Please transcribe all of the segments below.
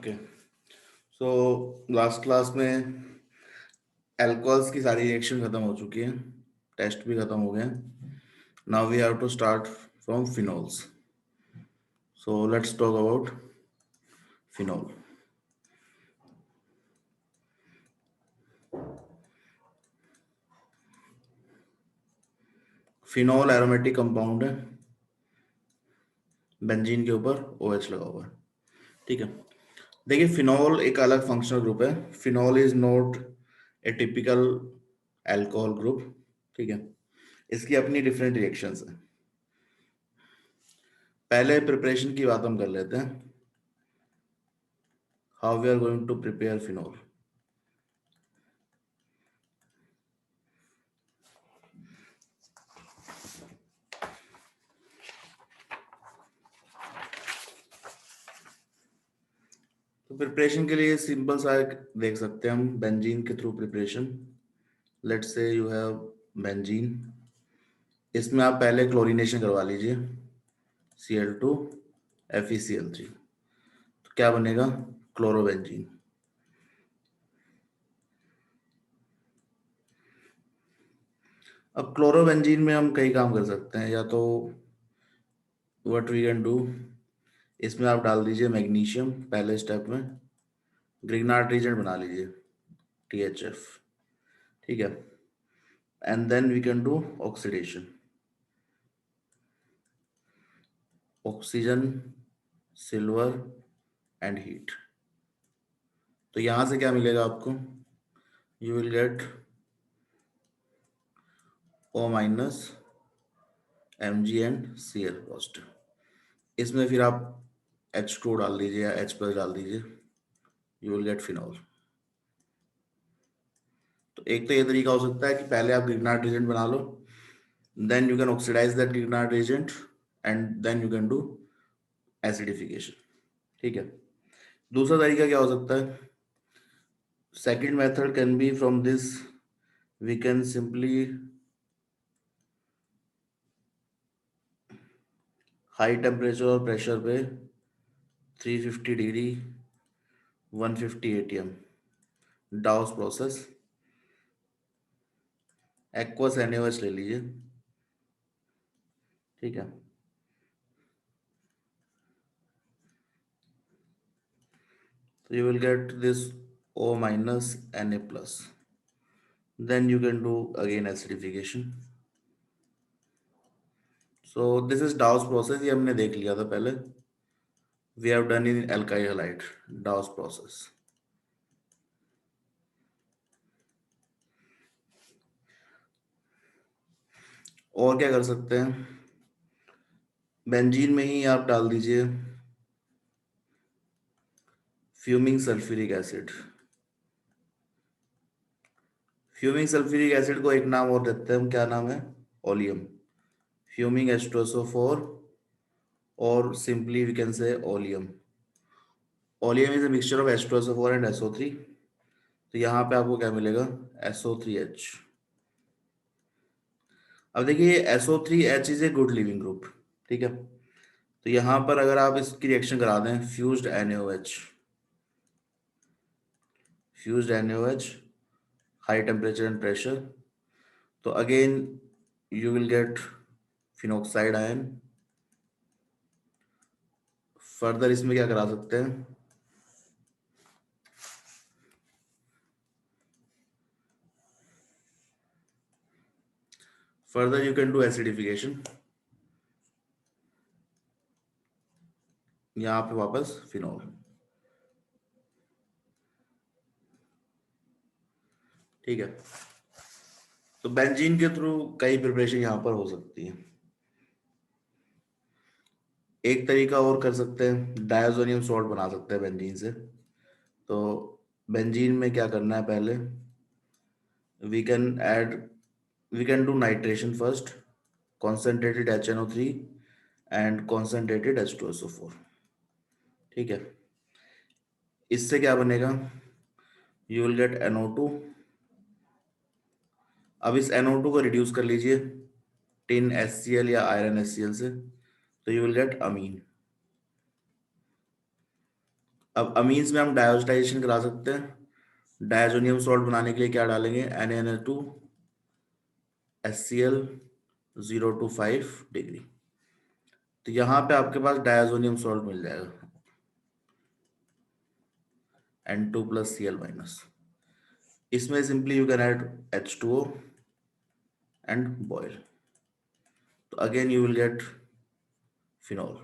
Okay, so last class में alcohols की सारी रिएक्शन खत्म हो चुकी है, टेस्ट भी खत्म हो गए। Now we have to start from phenols. So let's talk about phenol. Phenol aromatic compound है, बेंजीन के ऊपर OH लगा हुआ है। ठीक है, देखिए फिनोल एक अलग फंक्शनल ग्रुप है। Phenol is not a typical alcohol group. ठीक है, इसकी अपनी डिफरेंट रिएक्शंस हैं। पहले प्रिपरेशन की बात हम कर लेते हैं, how we are going to prepare phenol. तो प्रिपरेशन के लिए सिंपल सा एक देख सकते हैं हम, बेंजीन के through preparation. Let's say you have benzene, इसमें आप पहले क्लोरीनेशन करवा लीजिए, Cl2 FeCl3। तो क्या बनेगा, क्लोरोबेंजीन। अब क्लोरोबेंजीन में हम कई काम कर सकते हैं, या तो व्हाट वी कैन डू, इसमें आप डाल दीजिए मैग्नीशियम पहले स्टेप में, ग्रिग्नार्ड रीजेंट बना लीजिए THF। ठीक है, and then we can do oxidation, oxygen, silver and heat. तो यहां से क्या मिलेगा आपको, you will get O minus MgNCl positive. इसमें फिर आप H2 डाल दीजिए या H+ डाल दीजिए, यू विल गेट फिनॉल। तो एक तो ये तरीका हो सकता है कि पहले आप ग्रिग्नार्ड रीजेंट बना लो, then you can oxidise that Grignard reagent and then you can do acidification. ठीक है, दूसरा तरीका क्या हो सकता है, second method can be from this, we can simply high temperature और प्रेशर पे 350 degree 150 ATM Dow's process, aqueous NaOH ले लीजिए। ठीक है, so you will get this O minus Na+, then you can do again acidification। so this is Dawes process, ये हमने देख लिया था पहले, we have done in alkyl halide Dawes process। और क्या कर सकते हैं, बेंजीन में ही आप डाल दीजिए fuming sulphuric acid. Fuming sulphuric acid को एक नाम और देते हैं हम, क्या नाम है, ओलियम, फ्यूमिंग H2SO4, और simply we can say oleum. Oleum is a mixture of H2SO4 and SO3। तो यहाँ पे आपको क्या मिलेगा, SO3H। अब देखिए SO3H is a good leaving group. ठीक है, तो यहाँ पर अगर आप इसकी रिएक्शन करा दें, fused NaOH, fused NaOH, high temperature and pressure, तो again you will get phenoxide ion. Further इसमें क्या करा सकते हैं, further you can do acidification, यहाँ पे वापस फिनोल। ठीक है, तो बेंजीन के थ्रू कई प्रिपरेशन यहाँ पर हो सकती है। एक तरीका और कर सकते हैं, डायजोनियम सॉल्ट बना सकते हैं बेंजीन से। तो बेंजीन में क्या करना है, पहले we can add, we can do nitration first, concentrated HNO3 and concentrated H2SO4। ठीक है, इससे क्या बनेगा, you will get NO2। अब इस NO2 को रिड्यूस कर लीजिए टिन HCl या आयरन HCl से, तो you will get अमीन। अब अमीन्स में हम डायोस्टाइजेशन करा सकते हैं। डायजोनियम सॉल्ट बनाने के लिए क्या डालेंगे, NaNH2 HCl 0 to 5 डिग्री। तो यहाँ पे आपके पास डायजोनियम सॉल्ट मिल जाएगा, N2 + Cl-। इसमें simply you can add H2O and boil, तो again you will get phenol.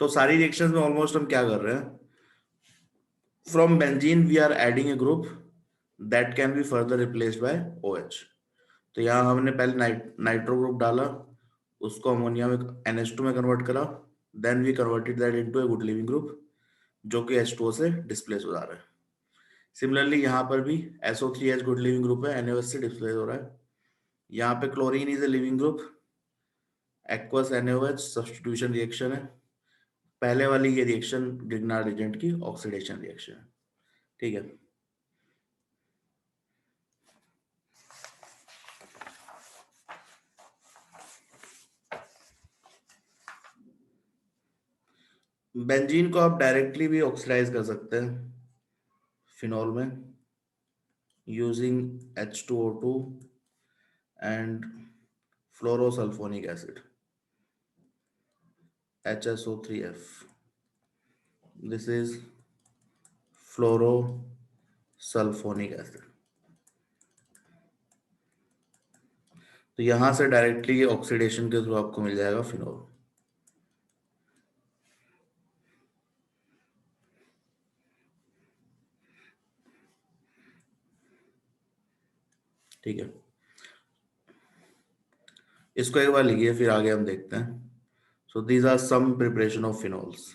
तो सारी रिएक्शंस में ऑलमोस्ट हम क्या कर रहे हैं, from benzene we are adding a group that can be further replaced by OH। तो यहाँ हमने पहले नाइट्रो ग्रुप डाला, उसको अमोनिया में NH2 में कन्वर्ट करा, then we converted that into a good leaving group जो कि H2O से डिस्प्लेस हो जा रहा है। सिमिलरली यहाँ पर भी SO3H गुड लिविंग ग्रुप है, NaOH से डिस्प्लेस हो रहा है। यहाँ पे chlorine is a leaving group, aqueous NaOH substitution reaction है। पहले वाली ये रिएक्शन ग्रिग्नार्ड एजेंट की ऑक्सीडेशन रिएक्शन है, ठीक है। बेंजीन को आप डायरेक्टली भी ऑक्सीडाइज कर सकते हैं फिनॉल में, using H2O2 and fluorosulphonic acid HSO3F। This is fluorosulphonic acid. तो यहां से डायरेक्टली ये ऑक्सीडेशन के थ्रू आपको मिल जाएगा फिनॉल, ठीक है। इसको एक बार लिखिए, फिर आगे हम देखते हैं। So these are some preparation of phenols.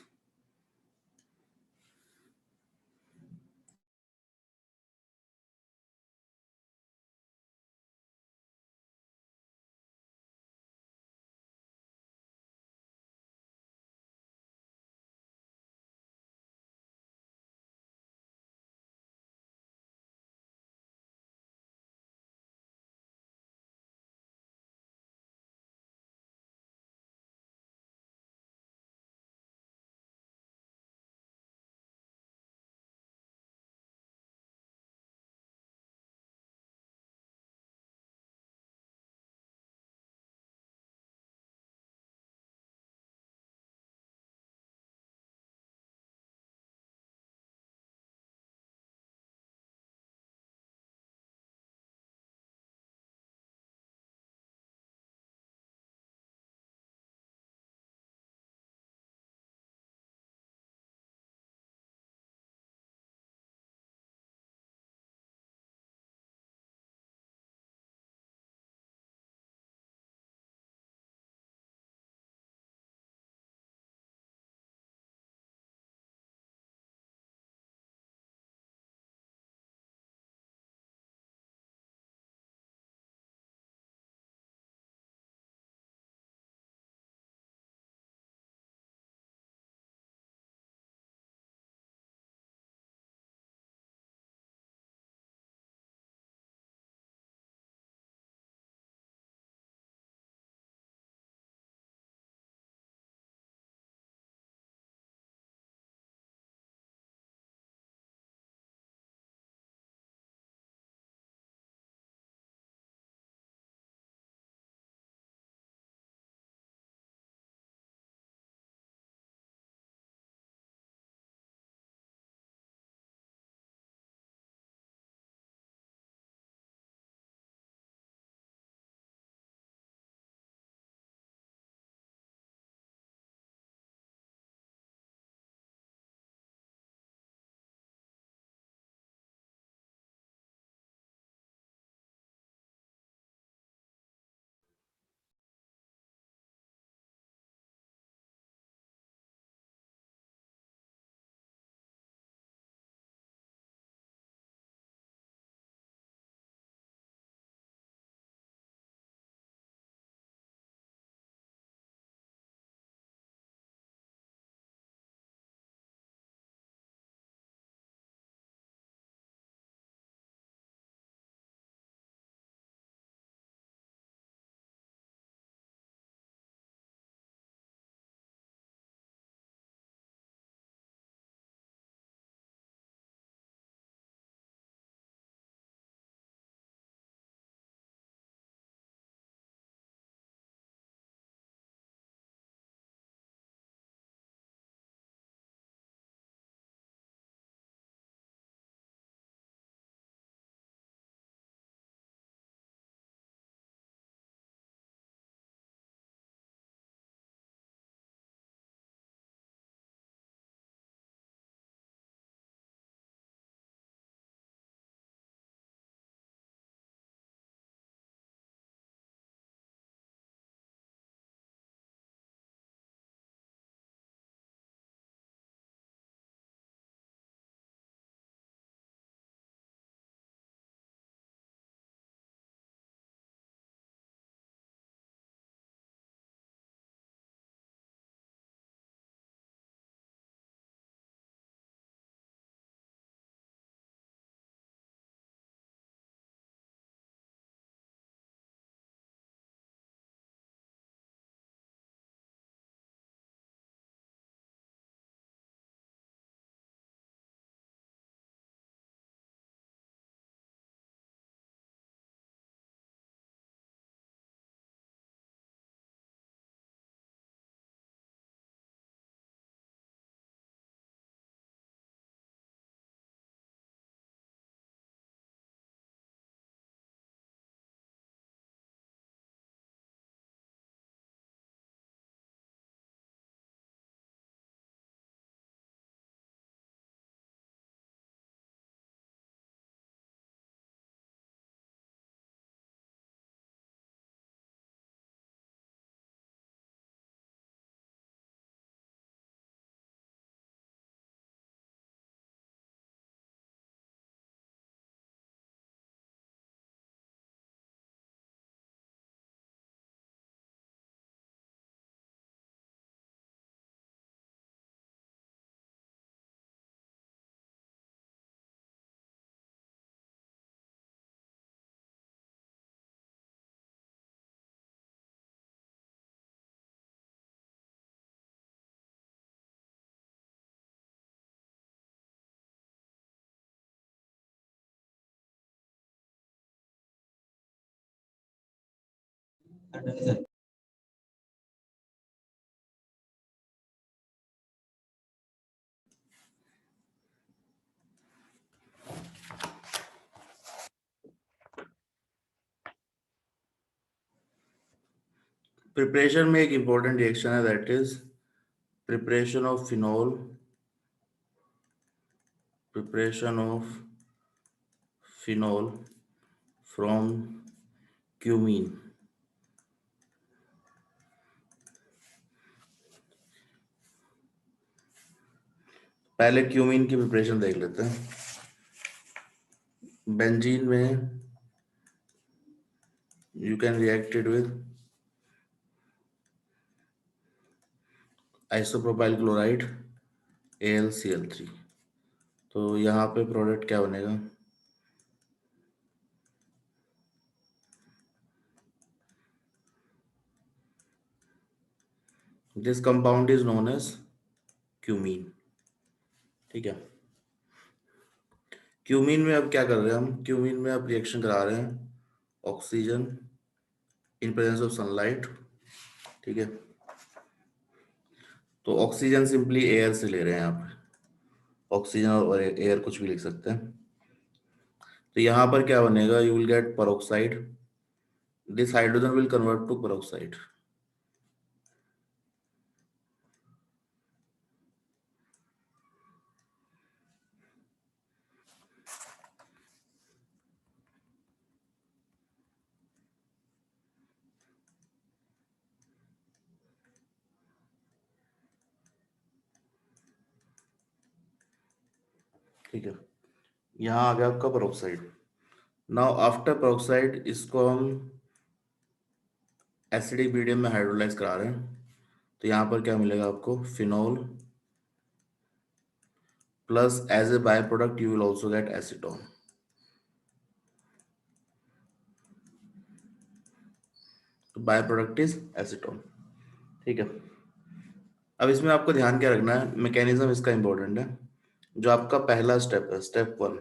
Preparation में एक इंपॉर्टेंट रिएक्शन है, that is preparation of phenol, preparation of phenol from cumene. पहले क्यूमीन की प्रिपरेशन देख लेते हैं। बेंजीन में you can react it with isopropyl chloride AlCl3। तो यहाँ पे प्रोडक्ट क्या बनेगा, this compound is known as cumene. ठीक है, क्यूमीन में अब क्या कर रहे हैं हम, क्यूमीन में अब रिएक्शन करा रहे हैं oxygen in presence of sunlight. ठीक है, तो ऑक्सीजन सिंपली एयर से ले रहे हैं यहाँ पे, ऑक्सीजन और एयर कुछ भी लिख सकते हैं। तो यहाँ पर क्या बनेगा, you will get peroxide, this hydrogen will convert to peroxide। ठीक है, यहाँ आ गया आपका peroxide। नाउ आफ्टर peroxide इसको हम एसिडिक मीडियम में हाइड्रोलाइज करा रहे हैं। तो यहाँ पर क्या मिलेगा आपको, phenol plus as a by product you will also get acetone. तो बाय प्रोडक्ट इज एसीटोन। ठीक है, अब इसमें आपको ध्यान क्या रखना है, मैकेनिज्म इसका इंपॉर्टेंट है। जो आपका पहला स्टेप है, step 1,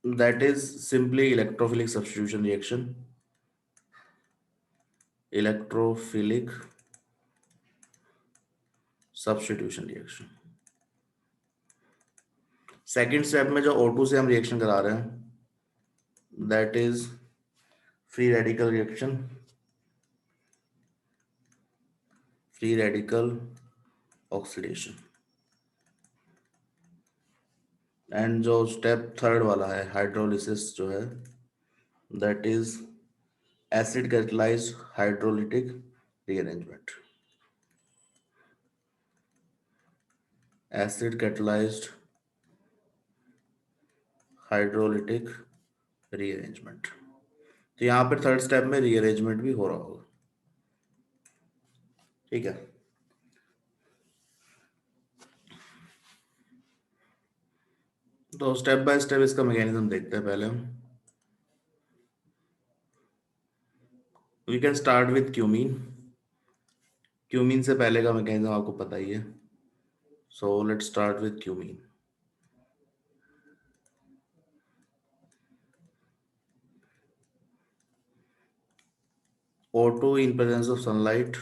that is simply electrophilic substitution reaction, electrophilic substitution reaction. Second step में जो O2 से हम रिएक्शन करा रहे हैं, that is free radical reaction, free radical oxidation. And जो स्टेप थर्ड वाला है हाइड्रोलिसिस जो है, that is acid catalysed hydrolytic rearrangement, acid catalysed hydrolytic rearrangement. तो यहाँ पर थर्ड स्टेप में रीअरेंजमेंट भी हो रहा होगा। ठीक है, तो स्टेप बाय स्टेप इसका मैकेनिज्म देखते हैं पहले हम। We can start with cumene. Cumene से पहले का मैकेनिज्म आपको पता ही है, so let's start with cumene. O2 in presence of sunlight,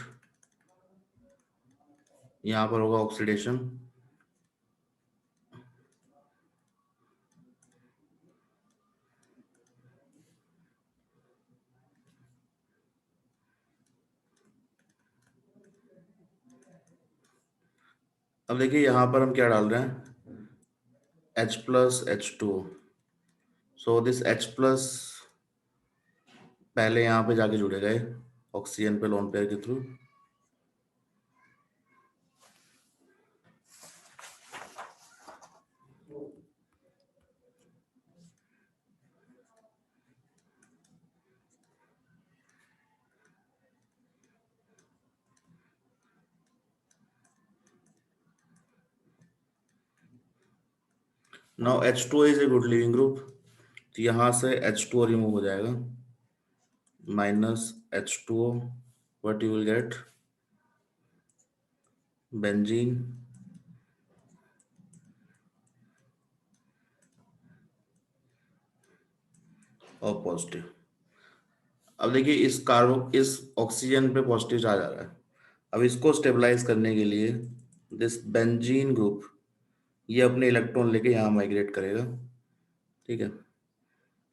यहाँ पर होगा ऑक्सीडेशन। अब देखिए यहाँ पर हम क्या डाल रहे हैं, H plus H2O। So this H plus पहले यहाँ पे जाके जुड़े गए ऑक्सीजन पे लोन पेयर के through. Now H2O is a good leaving group, तो यहाँ से H2O रिमूव हो जाएगा, minus H2O, what you will get, benzene और पॉजिटिव। अब देखिए इस ऑक्सीजन पे पॉजिटिव चार्ज आ रहा है। अब इसको स्टेबलाइज करने के लिए दिस बेंजीन ग्रुप ये अपने इलेक्ट्रॉन लेके यहाँ माइग्रेट करेगा, ठीक है।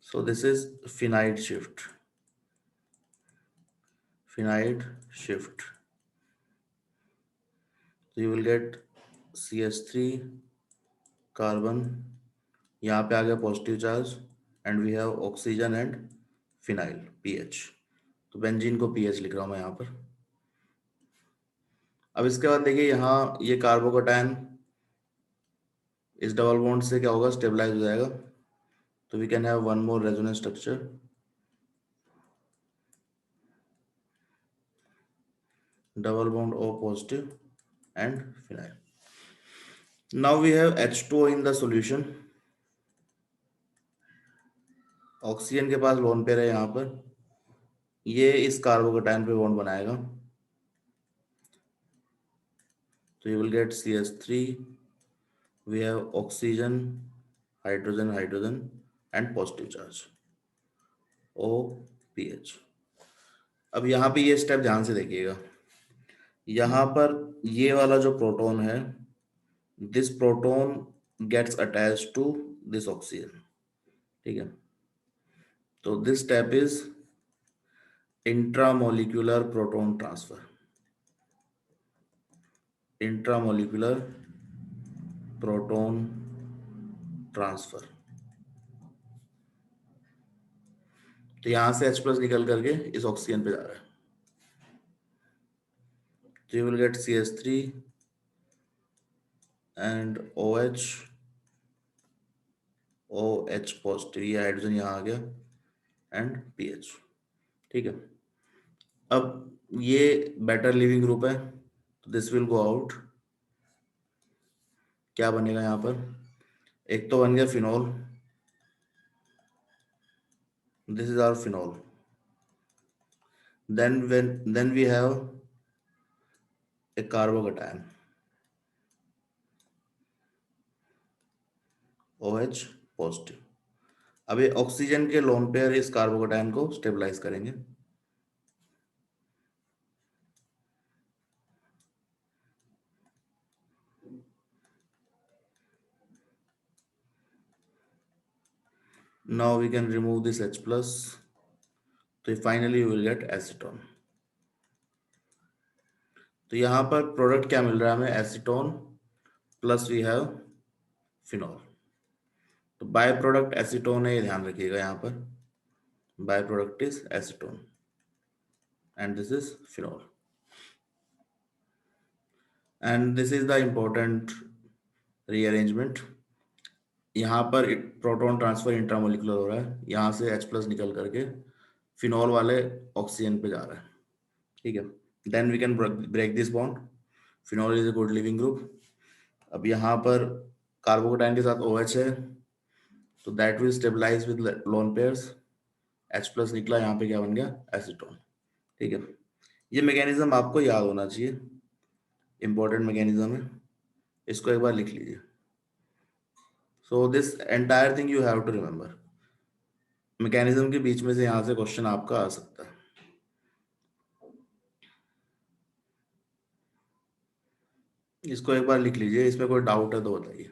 So this is phenyl shift, phenyl shift. तो you will get CH3 carbon, यहाँ पे आ गया positive charge, and we have oxygen and phenyl PH. तो बेंजीन को पीएच लिख रहा हूँ मैं यहाँ पर। अब इसके बाद देखिए यहाँ ये कार्बोकेटायन इस डबल बॉन्ड से क्या होगा, स्टेबलाइज हो जाएगा। तो we can have one more resonance structure, double bond O positive and phenyl. Now we have H2O in the solution. Oxygen के पास लोन पेयर है यहाँ पर, ये इस कार्बोकेटायन पे बॉन्ड बनाएगा। तो you will get CH3, we have oxygen, hydrogen, hydrogen and positive charge OPH। अब यहाँ पे ये स्टेप ध्यान से देखिएगा, यहाँ पर ये वाला जो प्रोटॉन है, this proton gets attached to this oxygen, ठीक है। तो this step is intramolecular proton transfer, intramolecular proton transfer. तो यहां से H+ निकल करके इस ऑक्सीजन पे जा रहा है। तो you will get CH3 and OH positive, ये हाइड्रोजन यहाँ आ गया, एंड PH, ठीक है। अब ये बेटर लिविंग ग्रुप है, तो दिस विल गो आउट। क्या बनेगा यहाँ पर, एक तो बन गया phenol, this is our phenol. then we have a carbocation OH positive. अब ये ऑक्सीजन के लोन पेयर इस कार्बोकेटायन को स्टेबलाइज करेंगे। Now we can remove this H+, तो finally you will get acetone. तो यहाँ पर प्रोडक्ट क्या मिल रहा है हमें, acetone plus we have phenol. तो बाय प्रोडक्ट एसीटोन है, ये ध्यान रखिएगा, यहाँ पर by product is acetone and this is phenol. And this is the important rearrangement. यहाँ पर प्रोटॉन ट्रांसफर इंट्रामोलिकुलर हो रहा है, यहाँ से H+ निकल करके फिनॉल वाले ऑक्सीजन पे जा रहा है, ठीक है। Then we can break this bond, phenol is a good leaving group. अब यहाँ पर कार्बोकेटाइन के साथ OH है, तो that will stabilize with lone pairs, H+ निकला, यहाँ पे क्या बन गया, एसीटोन, ठीक है। ये मैकेनिज्म आपको याद होना चाहिए, इंपॉर्टेंट मैकेनिज्म है, इसको एक बार लिख लीजिए। So this entire thing you have to remember. Mechanism के बीच में से यहाँ से क्वेश्चन आपका आ सकता है, इसको एक बार लिख लीजिए, इसमें कोई डाउट है तो बताइए।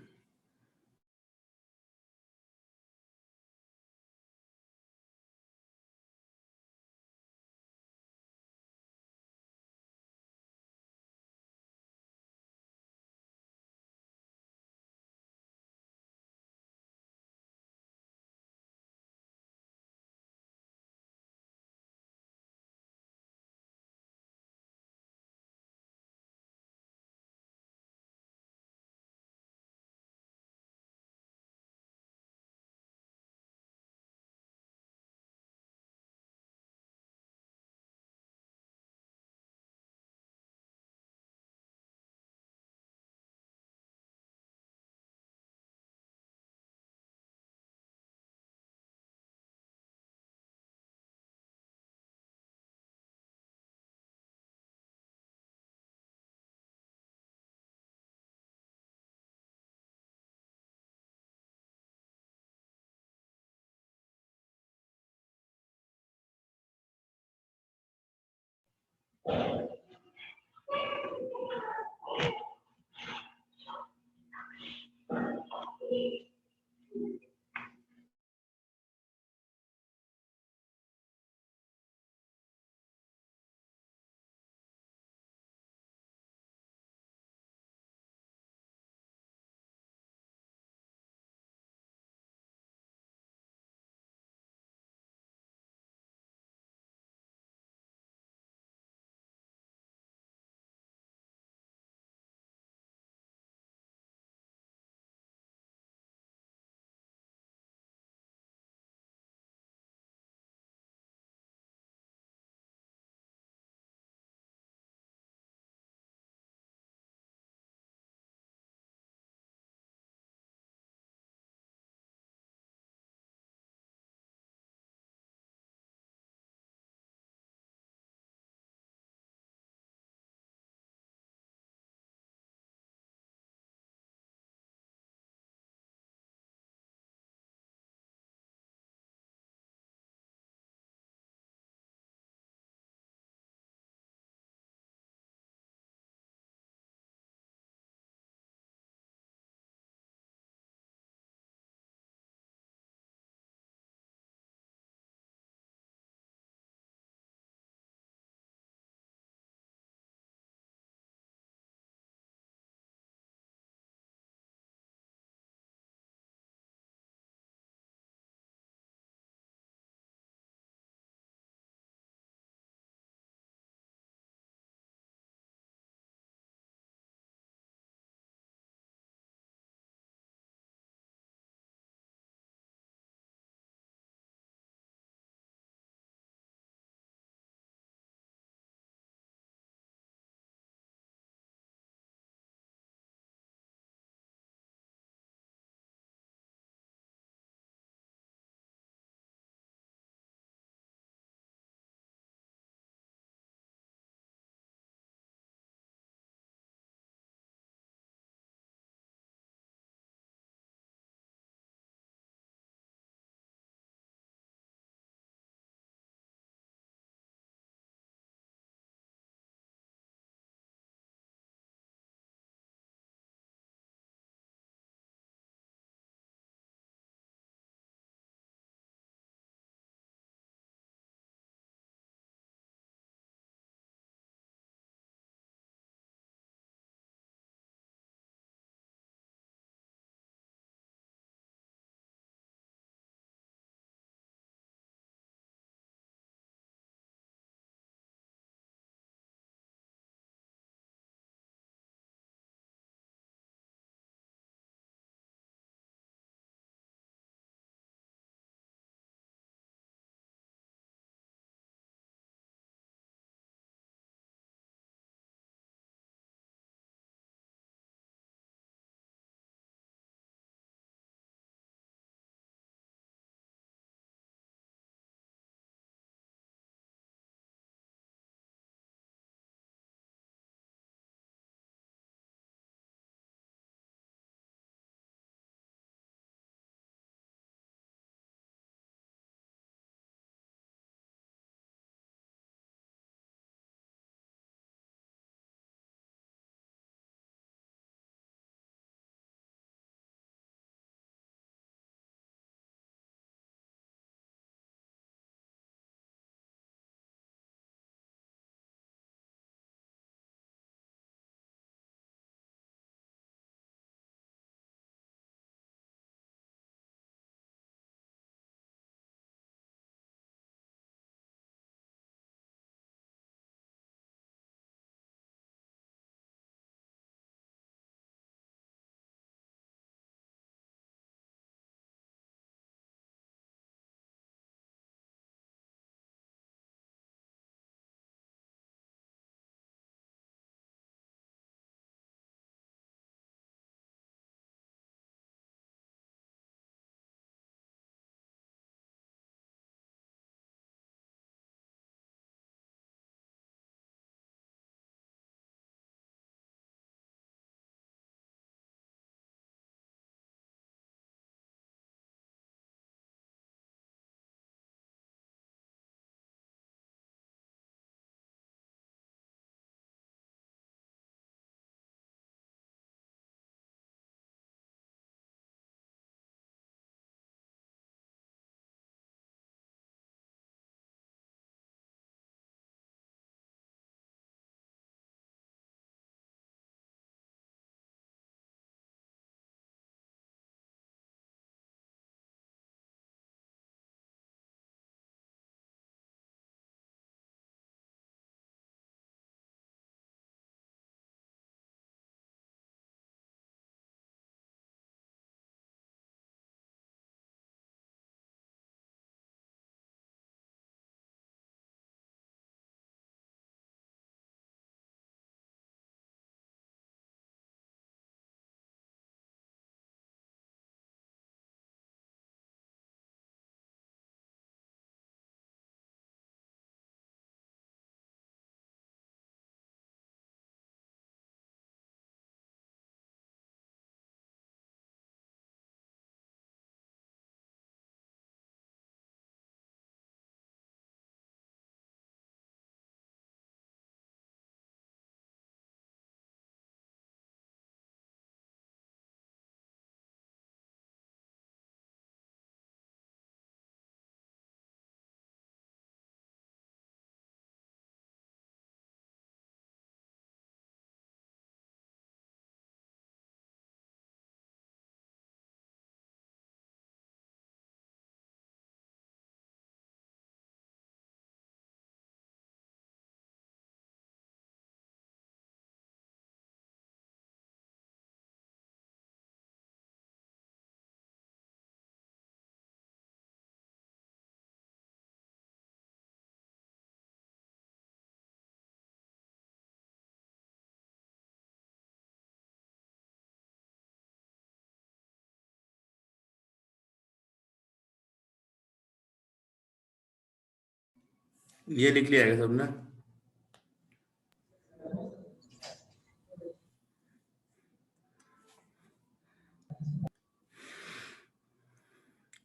ये लिख लिया है सबने?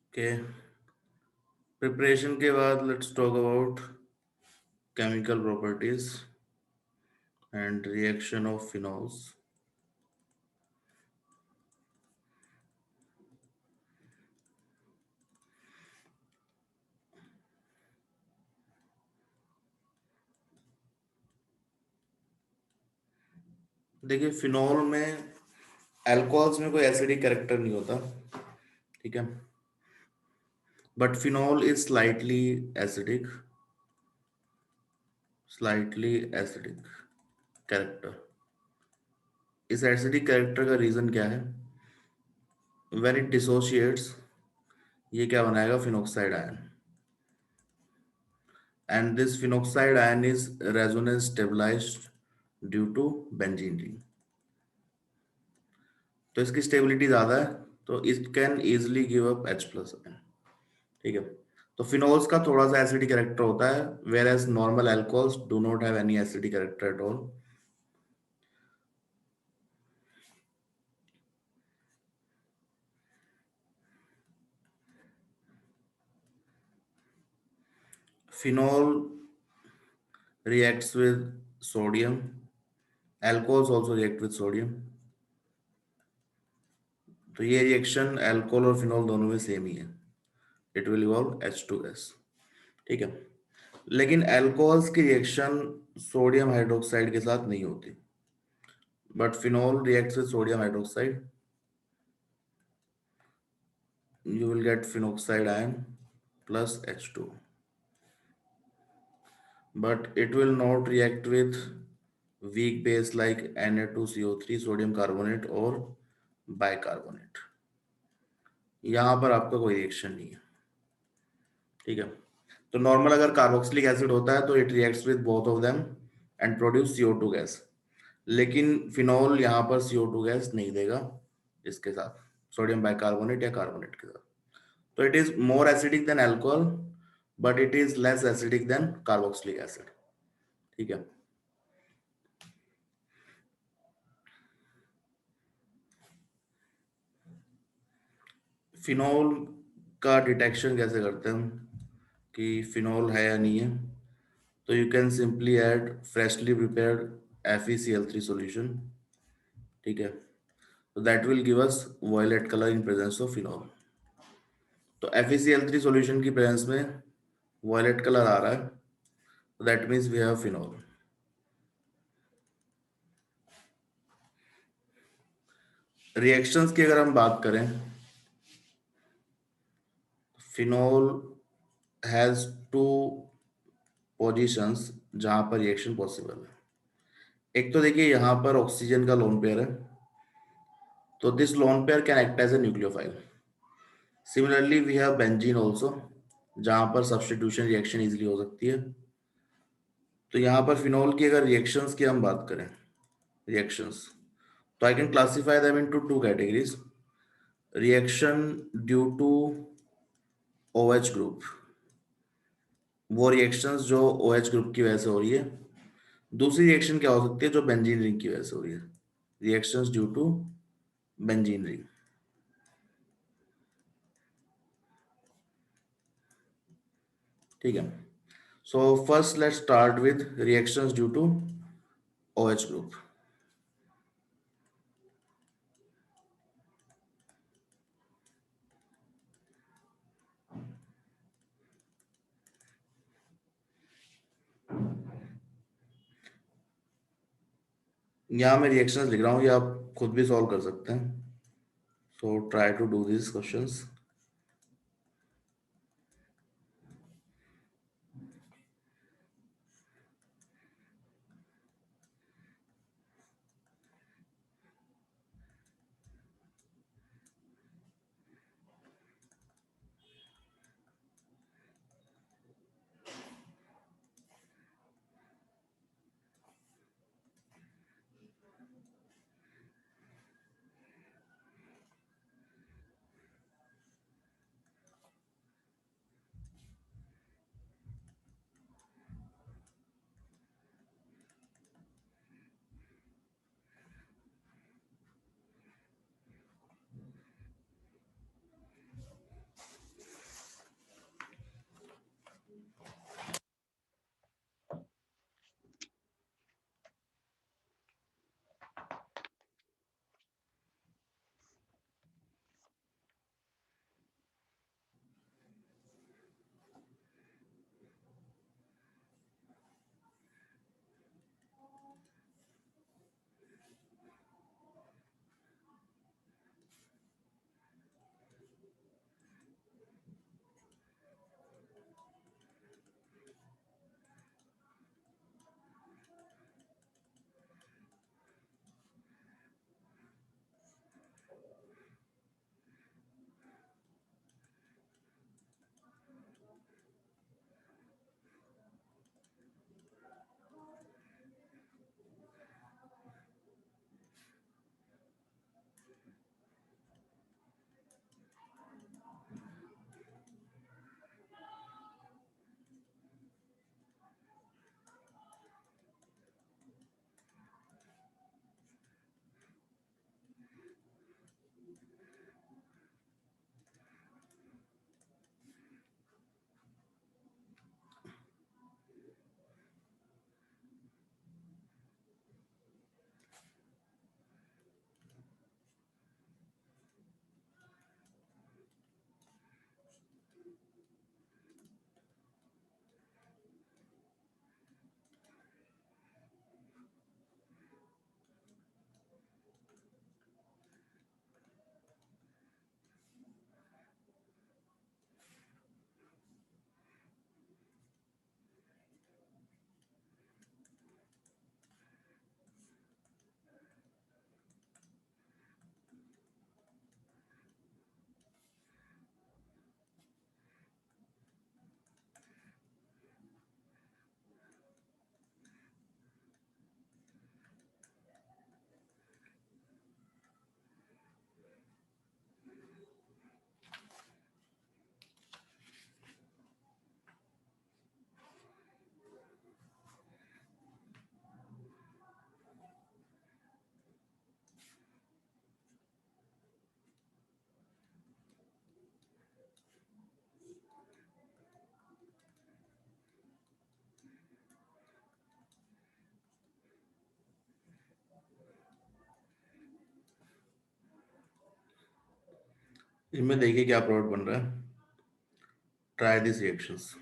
ओके, प्रिपरेशन के बाद let's talk about chemical properties and reaction of phenols. देखिए, फिनॉल में, अल्कोहल्स में कोई एसिडिक कैरेक्टर नहीं होता, ठीक है, but phenol is slightly acidic character. इस एसिडिक कैरेक्टर का रीजन क्या है? व्हेन इट डिसोशिएट्स, ये क्या बनाएगा? Phenoxide ion, and this phenoxide ion is resonance stabilized due to benzene ring. तो इसकी स्टेबिलिटी ज्यादा है, तो it can easily give up H+ ion, ठीक है। तो फिनोल्स का थोड़ा सा एसिडिक कैरेक्टर होता है, whereas normal alcohols do not have any acidic character at all. Phenol reacts with sodium, alcohols also react with sodium, तो ये रिएक्शन अल्कोहल और फिनोल दोनों में सेम ही है, इट विल इवॉल्व H2S, ठीक है। लेकिन अल्कोहल्स की रिएक्शन सोडियम हाइड्रोक्साइड के साथ नहीं होती, but phenol reacts with sodium hydroxide, you will get phenoxide ion plus H2, but it will not react with weak base like Na2CO3 sodium carbonate और bicarbonate। यहाँ पर आपका कोई रिएक्शन नहीं है, ठीक है। तो नॉर्मल अगर कार्बोक्सिलिक एसिड होता है तो it reacts with both of them and produce CO2 gas, लेकिन फिनोल यहाँ पर CO2 गैस नहीं देगा इसके साथ, सोडियम बाइकार्बोनेट या कार्बोनेट के साथ। तो it is more acidic then alcohol, but it is less acidic then carboxylic acid, ठीक है। फिनोल का डिटेक्शन कैसे करते हैं हम कि फिनोल है या नहीं है? तो you can simply add freshly prepared FeCl3 solution, ठीक है। तो that will give us violet colour in presence of phenol. तो FeCl3 सॉल्यूशन की प्रेजेंस में वॉयलेट कलर आ रहा है, तो that means we have phenol. Reactions की अगर हम बात करें, फिनोल हैज टू पोजीशंस जहां पर रिएक्शन पॉसिबल है। एक तो देखिए यहाँ पर ऑक्सीजन का लोन पेयर है, तो this lone pair can act as a nucleophile. Similarly we have benzene also, जहां पर सब्स्टिट्यूशन रिएक्शन इजीली हो सकती है। तो यहाँ पर फिनोल की अगर रिएक्शंस की हम बात करें, रिएक्शंस, तो I can classify them into two categories. Reaction due to OH group, वो रिएक्शंस जो OH ग्रुप की वजह से हो रही है। दूसरी रिएक्शन क्या हो सकती है? जो बेंजीन रिंग की वजह से हो रही है, reactions due to benzene ring, ठीक है। So first let's start with reactions due to OH group. यहाँ मैं रिएक्शंस लिख रहा हूँ, ये आप खुद भी सॉल्व कर सकते हैं, so try to do this questions. इनमें देखिए क्या प्रोडक्ट बन रहा है। Try this reactions.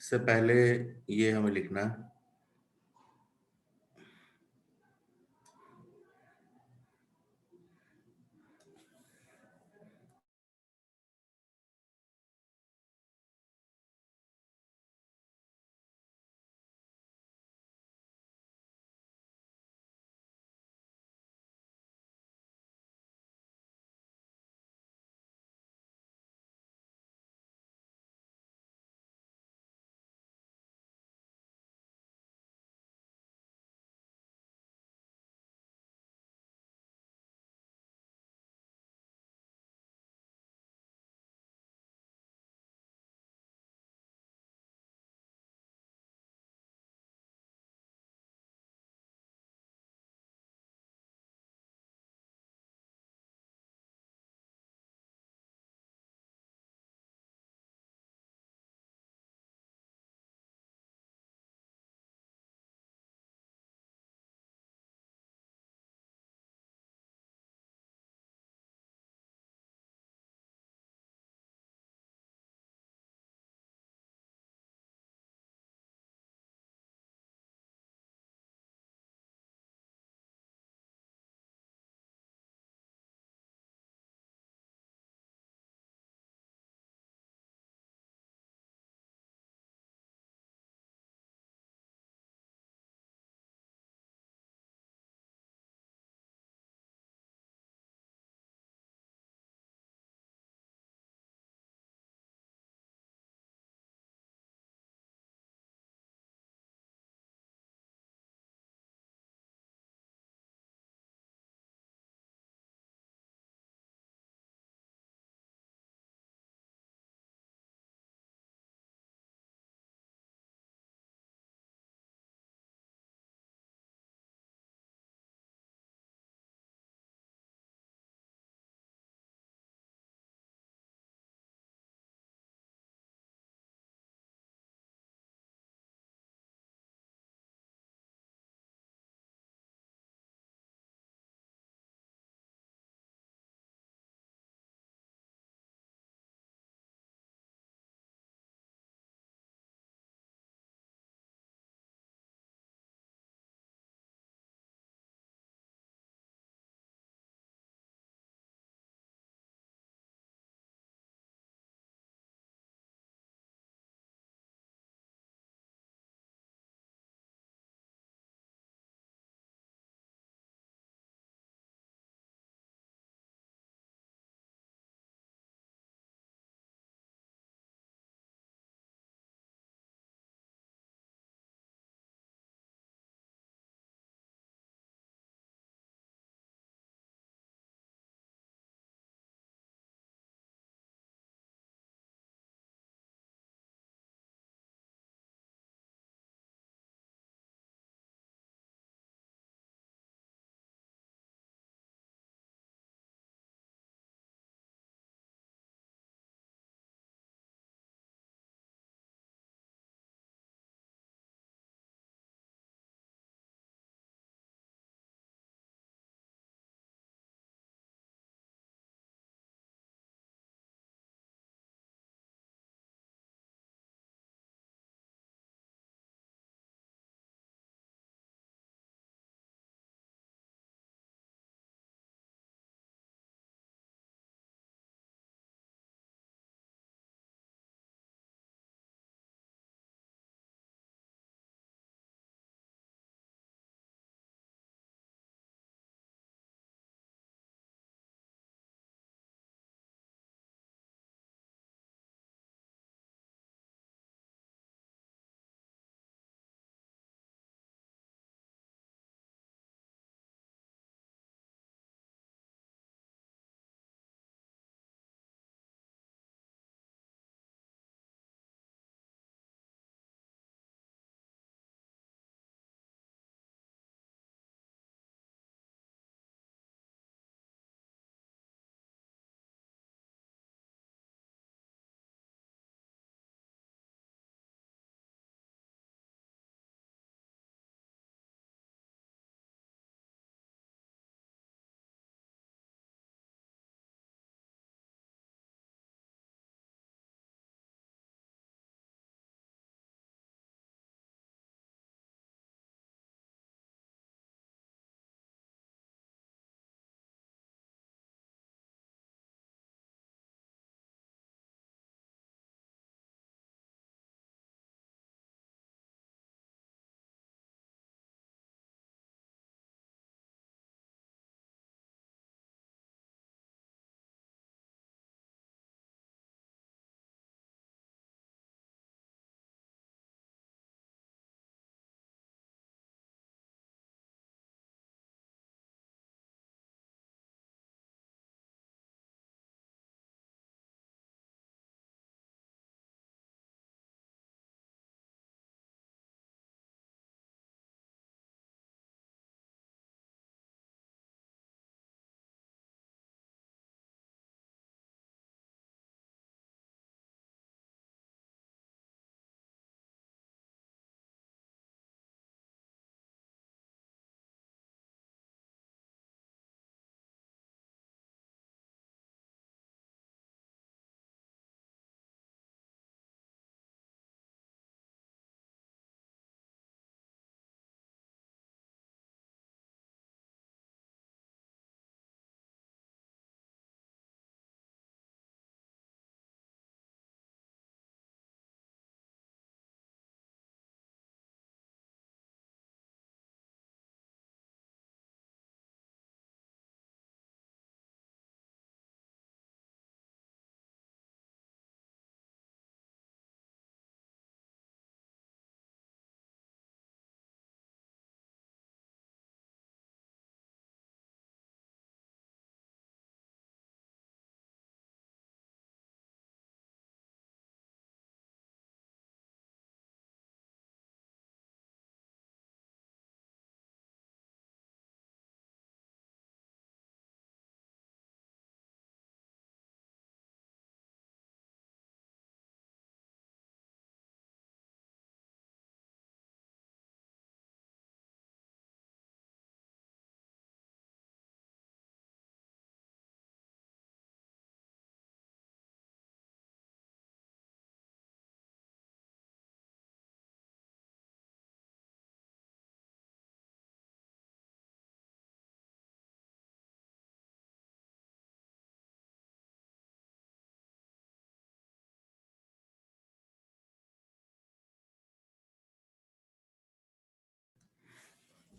इससे पहले ये हमें लिखना है।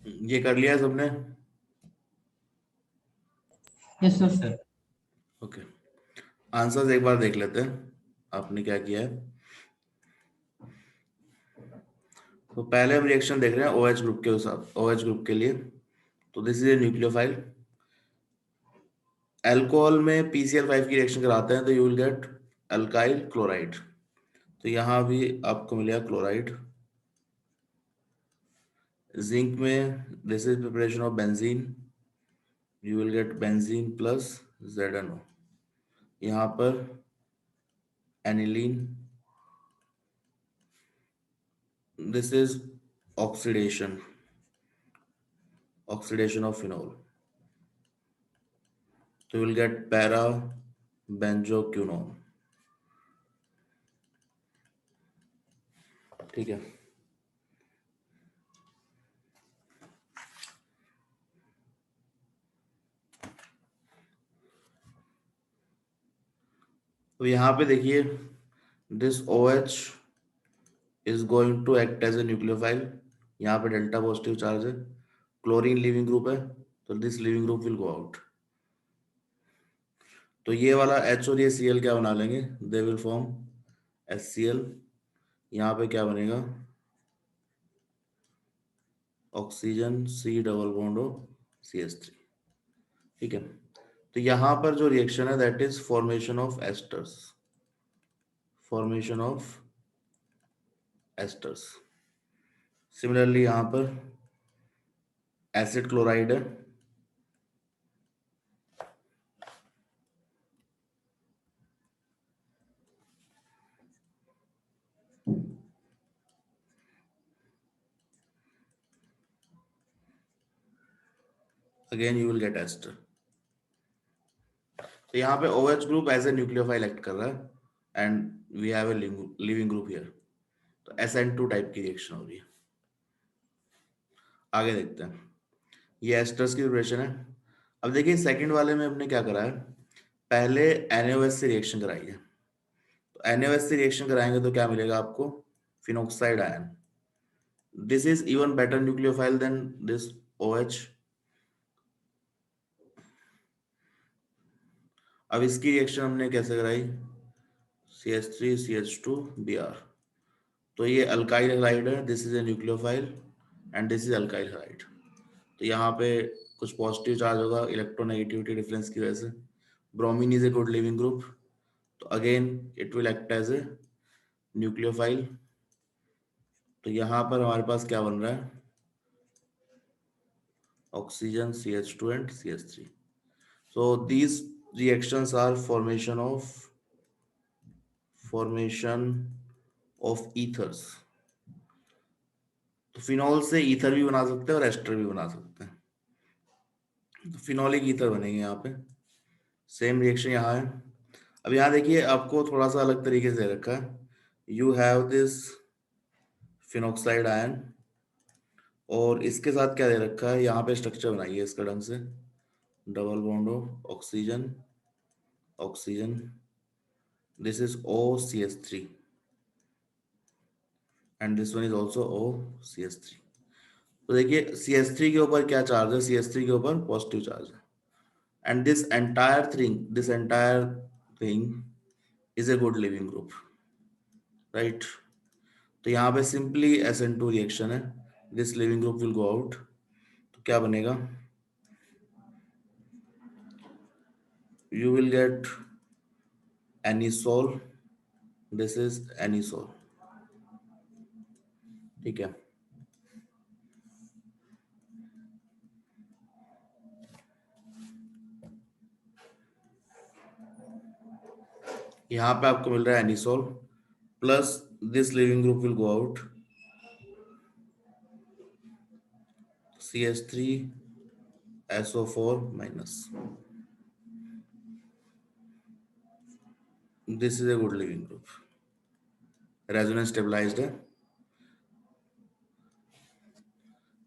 ये कर लिया सबने? Yes sir sir. Okay, answers एक बार देख लेते हैं आपने क्या किया है। तो पहले हम रिएक्शन देख रहे हैं OH ग्रुप के साथ, OH ग्रुप के लिए। तो this is a nucleophile. Alcohol में PCl5 की रिएक्शन कराते हैं तो you will get alkyl chloride. तो यहाँ भी आपको मिलेगा क्लोराइड। जिंक में this is preparation of benzene, you will get benzene plus ZnO। यहाँ पर aniline, this is oxidation, oxidation of phenol, तो you will get para benzoquinone. ठीक है। तो यहाँ पे देखिए this OH is going to act as a nucleophile. यहाँ पे डेल्टा पॉजिटिव चार्ज है, क्लोरीन लिविंग ग्रुप है, तो this leaving group will go out. तो ये वाला H और ये Cl क्या बना लेंगे, दे विल फॉर्म HCl। यहाँ पे क्या बनेगा, oxygen C double bond O CH3। ठीक है। तो यहाँ पर जो रिएक्शन है that is formation of esters, formation of esters. Similarly यहाँ पर एसिड क्लोराइड है, again you will get ester. तो यहाँ पे OH group as a nucleophile act कर रहा है and we have a leaving group here. तो SN2 टाइप की रिएक्शन हो रही है। आगे देखते हैं, ये एस्टर्स की प्रिपरेशन है। अब देखिए सेकंड वाले में हमने क्या करा है, पहले NaOH से रिएक्शन कराई है। तो NaOH से रिएक्शन कराएंगे तो क्या मिलेगा आपको, phenoxide ion. This is even better nucleophile than this OH। अब इसकी रिएक्शन हमने कैसे कराई, CH3CH2Br। तो ये अल्काइल हैलाइड है, this is a nucleophile and this is alkyl halide. तो यहाँ पे कुछ पॉजिटिव चार्ज होगा इलेक्ट्रोनेगेटिविटी डिफरेंस की वजह से। Bromine is a good leaving group, तो again it will act as a nucleophile. तो यहाँ पर हमारे पास क्या बन रहा है, oxygen CH2 and CH3। so these reactions are formation of ethers। तो फिनॉल से ईथर भी बना सकते हैं और एस्टर भी बना सकते हैं। तो फिनॉलिक ईथर बनेंगे यहाँ पे। सेम रिएक्शन यहाँ है। अब यहाँ देखिए आपको थोड़ा सा अलग तरीके से दे रखा है, you have this phenoxide ion और इसके साथ क्या दे रखा है, यहाँ पे स्ट्रक्चर बनाइए इसका ढंग से, double bond of oxygen oxygen, this is OCH3 and this one is also OCH3। तो देखिए CH3 के ऊपर क्या चार्ज है, CH3 के ऊपर पॉजिटिव चार्ज है and this entire thing is a good leaving group, right. तो यहाँ पे सिंपली SN2 रिएक्शन है, this leaving group will go out. तो क्या बनेगा, you will get anisole, this is anisole. ठीक है। यहाँ पे आपको मिल रहा है anisole plus this leaving group will go out, CH3SO4 minus, this is a good leaving group, resonance stabilized है।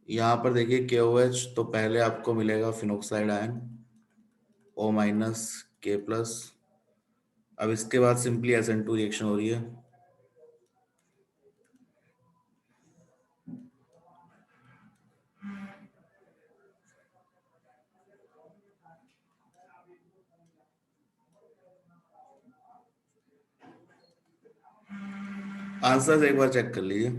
यहाँ पर देखिए KOH, तो पहले आपको मिलेगा phenoxide ion O minus K plus. अब इसके बाद सिंपली SN2 रिएक्शन हो रही है, आंसर्स एक बार चेक कर लीजिए।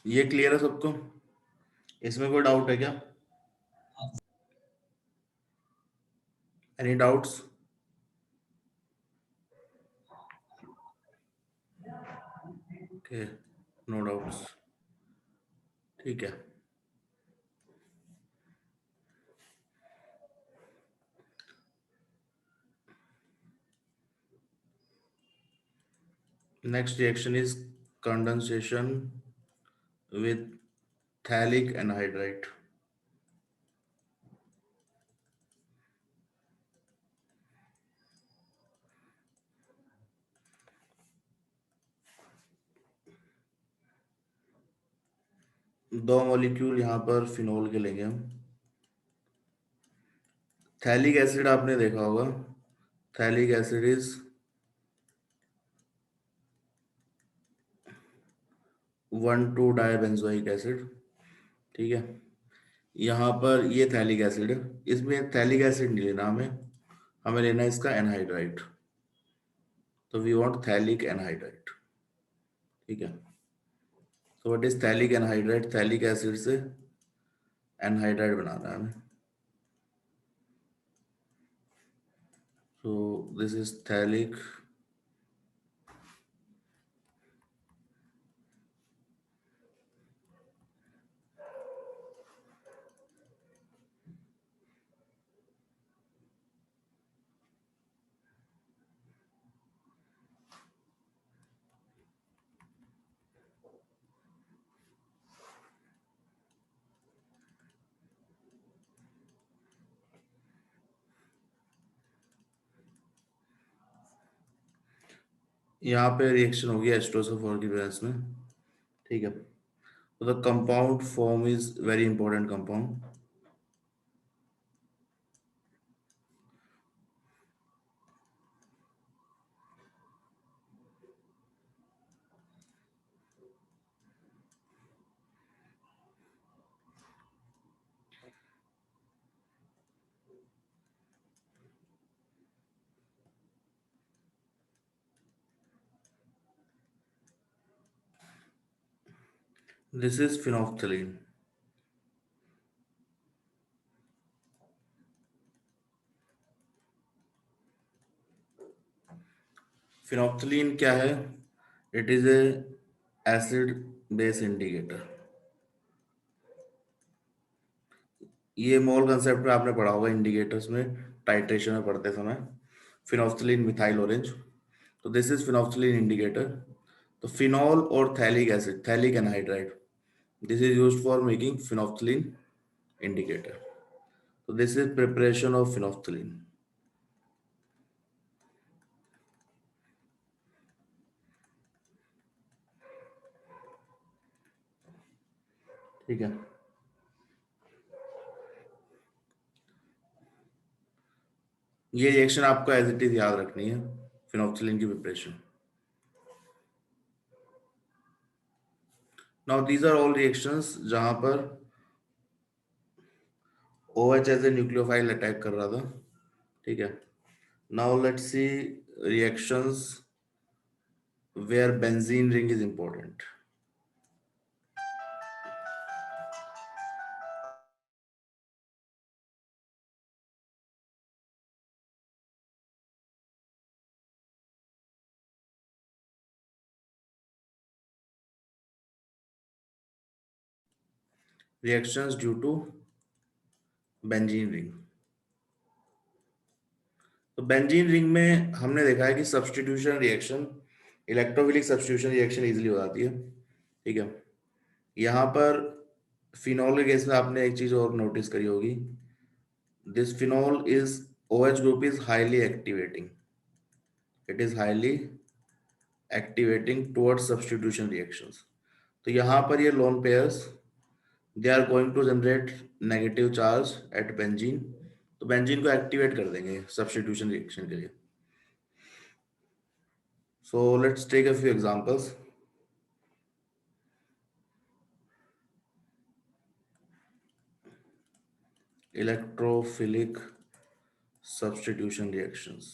ये क्लियर है सबको? इसमें कोई डाउट है क्या? Any doubts? Okay, no doubts. ठीक है। Next reaction is condensation with phthalic anhydride. दो मॉलिक्यूल यहाँ पर फिनोल के लेंगे हम। थैलिक एसिड आपने देखा होगा, थैलिक एसिड इज 1,2 डाइबेंजोइक एसिड। ठीक है, यहाँ पर ये थैलिक एसिड है, इसमें थैलिक एसिड नहीं लेना हमें, हमें लेना है इसका एनहाइड्राइड। तो वी वांट थैलिक एनहाइड्राइड। ठीक है, तो what is phthalic anhydride? Phthalic acid से एनहाइड्राइड बनाना है हमें। सो दिस इज थैलिक यहाँ पे रिएक्शन होगी H2SO4 की प्रेजेंस में। ठीक है, तो the compound form is very important compound. This is phenolphthalein. Phenolphthalein क्या है? It is a acid base indicator. ये मोल कंसेप्ट में आपने पढ़ा होगा इंडिकेटर्स में, टाइट्रेशन में पढ़ते समय, फिनोल्फथलीन मिथाइल ऑरेंज। तो दिस इज फिनोल्फथलीन इंडिकेटर। तो फिनॉल और phthalic acid, phthalic anhydride, this is used for making phenolphthalein indicator. तो this is preparation of phenolphthalein. ठीक है, ये रिएक्शन आपको एज इट इज याद रखनी है, फिनोल्फथलीन की preparation. Now these are all reactions जहां पर OH as a nucleophile attack कर रहा था। ठीक है, now let's see reactions where benzene ring is important. Reactions due to benzene ring. तो बेंजीन रिंग में हमने देखा है कि substitution reaction, electrophilic substitution reaction easily हो जाती है। ठीक है, यहाँ पर फिनॉल के केस में आपने एक चीज और नोटिस करी होगी, this phenol is OH group is highly activating, it is highly activating towards substitution reactions. तो यहाँ पर ये lone pairs, they are going to generate negative charge at benzene, तो बेंजीन को एक्टिवेट कर देंगे सब्स्टिट्यूशन रिएक्शन के लिए। So let's take a few examples. Electrophilic substitution reactions.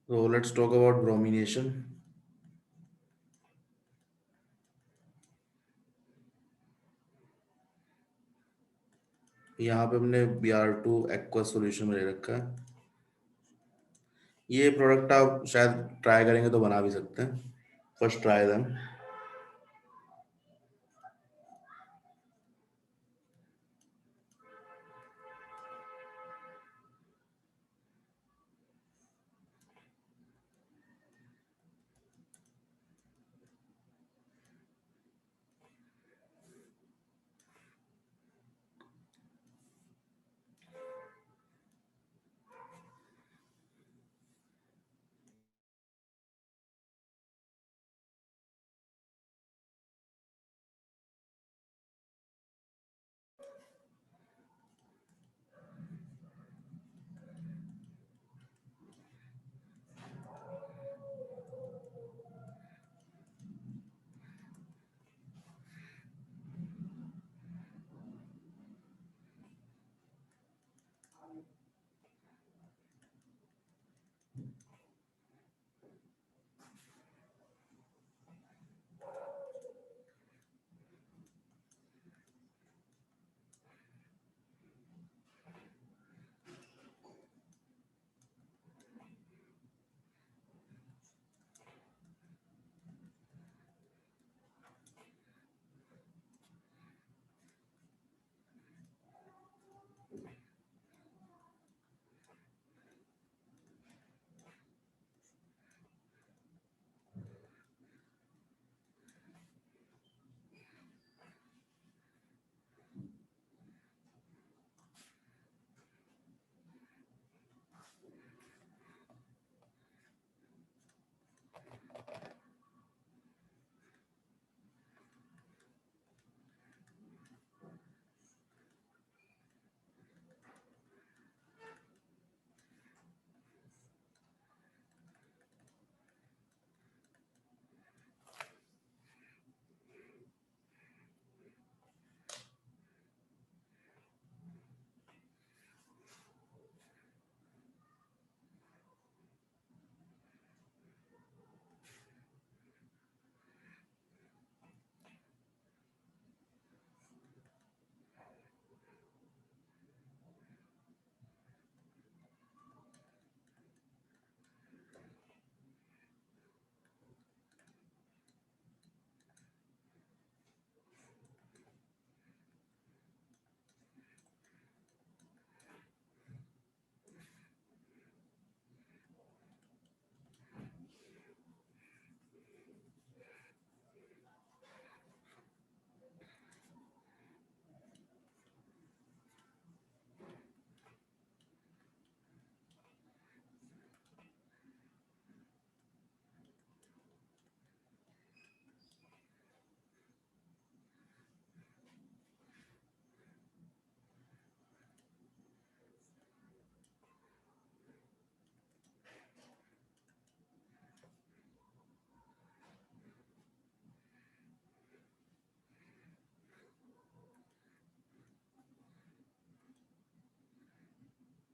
So let's talk about bromination. यहाँ पे हमने Br2 aqueous solution में ले रखा है। ये प्रोडक्ट आप शायद ट्राई करेंगे तो बना भी सकते हैं, फर्स्ट ट्राई देम।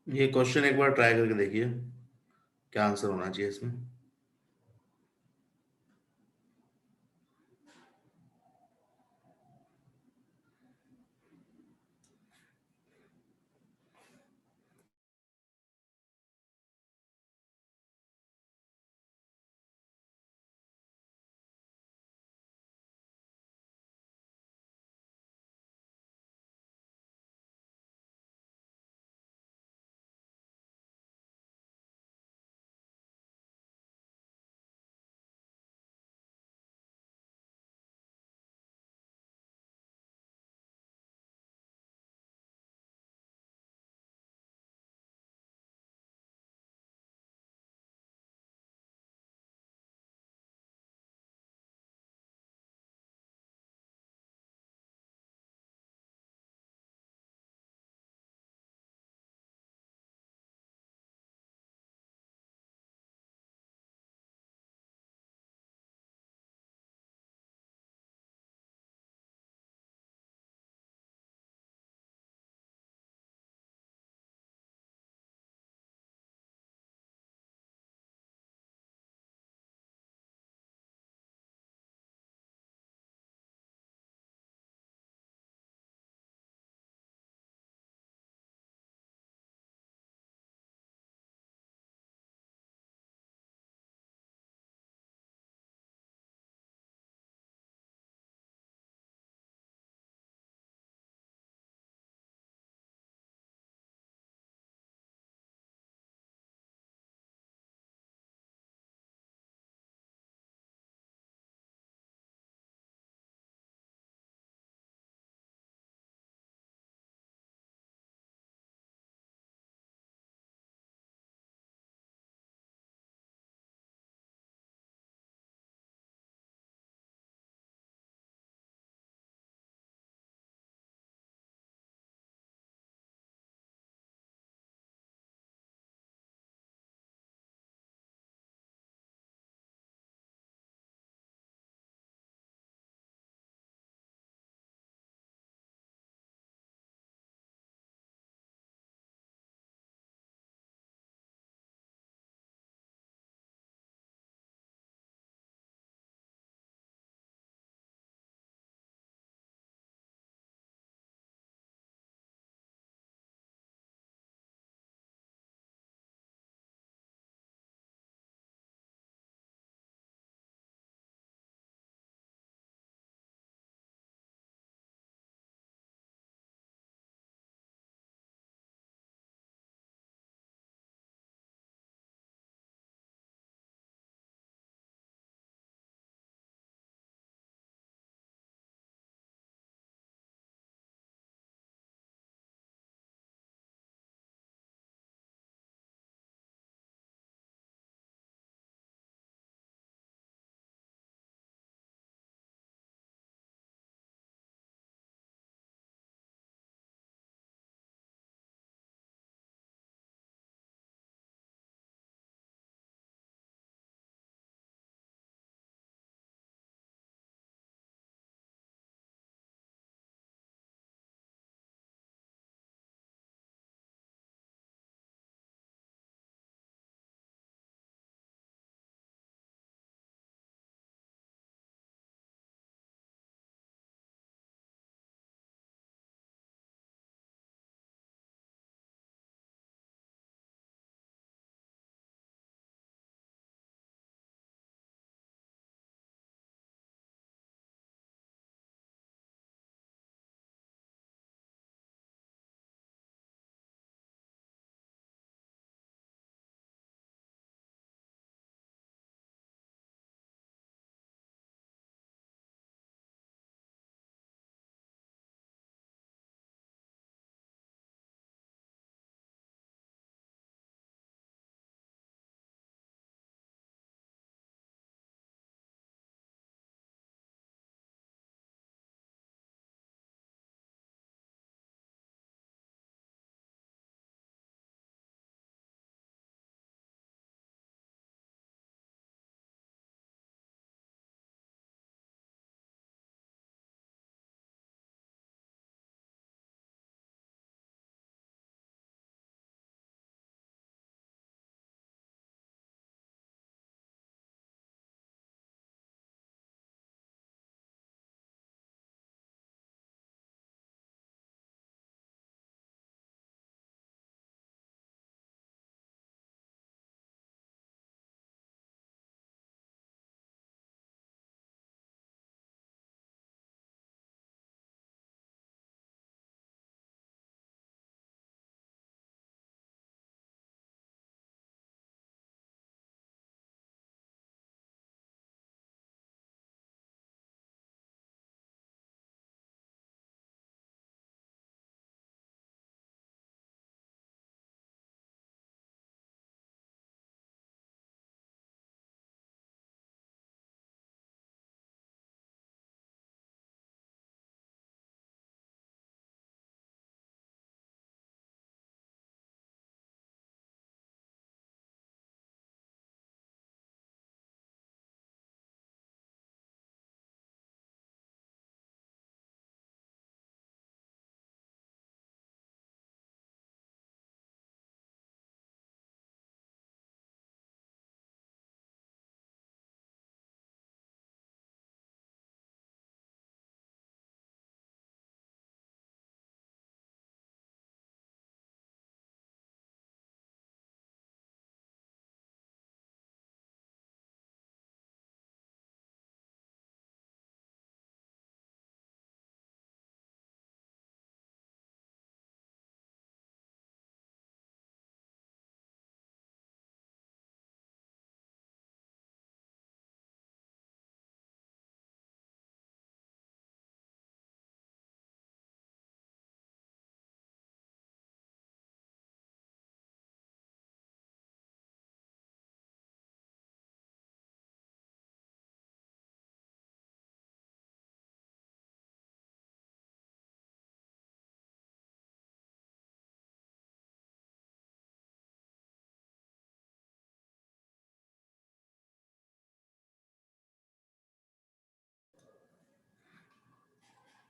ये क्वेश्चन एक बार ट्राई करके देखिए, क्या आंसर होना चाहिए इसमें।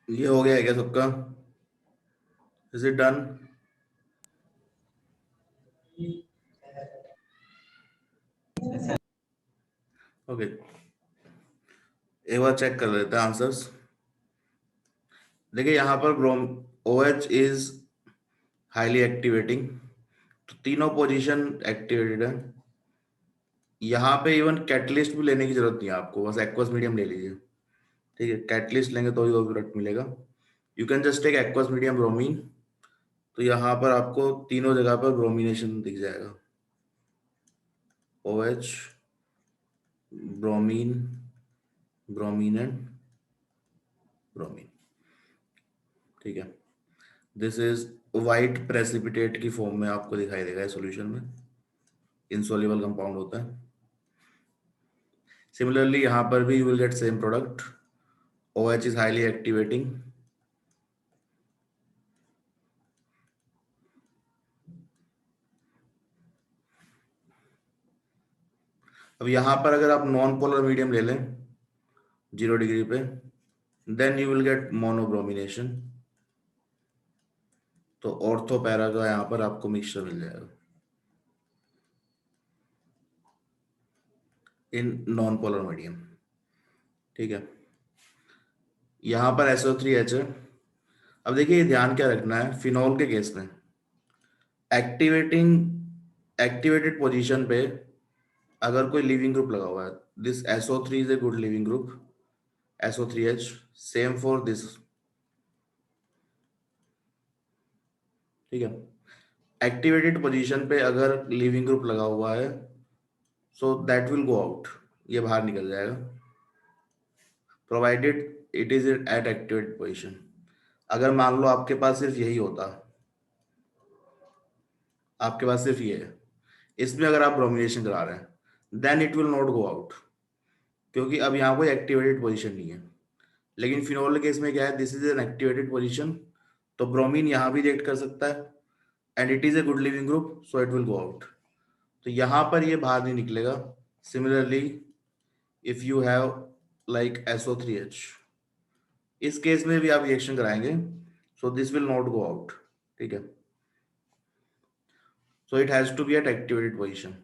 ये हो गया है क्या सबका? Is it done? Yes, sir. Okay, एक बार चेक कर लेते हैं आंसर्स। देखिए यहाँ पर ब्रोम OH इज हाईली एक्टिवेटिंग, तो तीनों पोजीशन एक्टिवेटेड है। यहाँ पे इवन कैटलिस्ट भी लेने की जरूरत नहीं है आपको, बस एक्वस मीडियम ले लीजिए। ठीक है, कैटलिस्ट लेंगे तो ही वो प्रोडक्ट मिलेगा। You can just take aqueous medium bromine. तो यहाँ पर आपको तीनों जगह पर ब्रोमिनेशन दिख जाएगा, OH, bromine, bromine and bromine. ठीक है, दिस इज वाइट प्रेसिपिटेट की फॉर्म में आपको दिखाई देगा सॉल्यूशन में, इनसॉल्युबल कंपाउंड होता है। सिमिलरली यहाँ पर भी you will get same product, OH is highly activating. अब यहाँ पर अगर आप नॉन पोलर मीडियम ले लें 0 डिग्री पे, then you will get monobromination. तो ऑर्थो पैरा का यहाँ पर आपको मिक्सचर मिल जाएगा इन नॉन पोलर मीडियम। ठीक है, यहाँ पर SO3H है। अब देखिए ध्यान क्या रखना है, फिनॉल के केस में एक्टिवेटेड पोजीशन पे अगर कोई लिविंग ग्रुप लगा हुआ है, this SO3 is a good leaving group, SO3H, same for this. ठीक है, एक्टिवेटेड पोजीशन पे अगर लिविंग ग्रुप लगा हुआ है, so that will go out, ये बाहर निकल जाएगा, provided it is at activated position. अगर मान लो आपके पास सिर्फ यही होता, आपके पास सिर्फ ये है, इसमें अगर आप ब्रोमिनेशन करा रहे हैं, then it will not go out, क्योंकि अब यहाँ कोई एक्टिवेटेड पोजीशन नहीं है। लेकिन फिनोल के केस में क्या है, this is an activated position, तो ब्रोमीन यहाँ भी रिएक्ट कर सकता है and it is a good leaving group, so it will go out. तो यहाँ पर ये बाहर नहीं निकलेगा। Similarly if you have like SO3H, इस केस में भी आप रिएक्शन कराएंगे, so this will not go out. ठीक है, so it has to be at activated position,